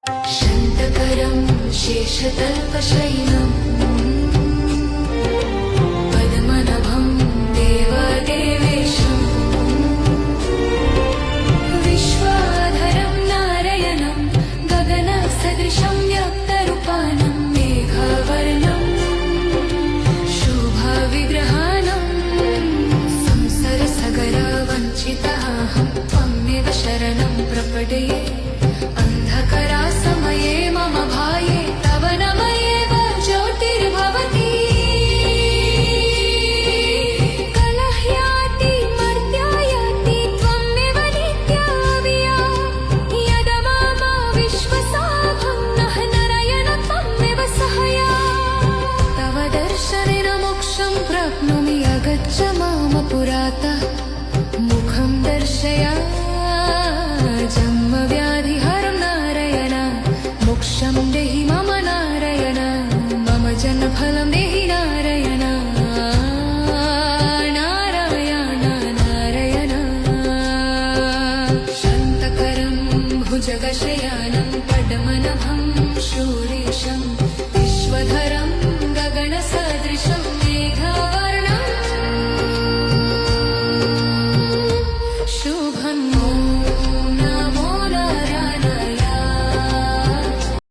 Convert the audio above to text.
शन्तकरं शेषतल्पशयनं पद्मनभं देवदेवेशं विश्वाधरं नारायणं गगनसदृशं व्यक्तरूपानं मेघवर्णं शुभविग्रहाणं संसारसागरवञ्चिताहं त्वमेव शरणं प्रपद्ये अंधकारासमये मम भाये तव नमयेव ज्योतिर्भवति कलह्याति मर्त्यायाति त्वमेव नित्याविया यदमामा विश्वसाभं नः नारायण त्वमेव सहाया तव दर्शनेन मोक्षं प्राप्नोमि अगच्छ माम पुरातः मुखं दर्शय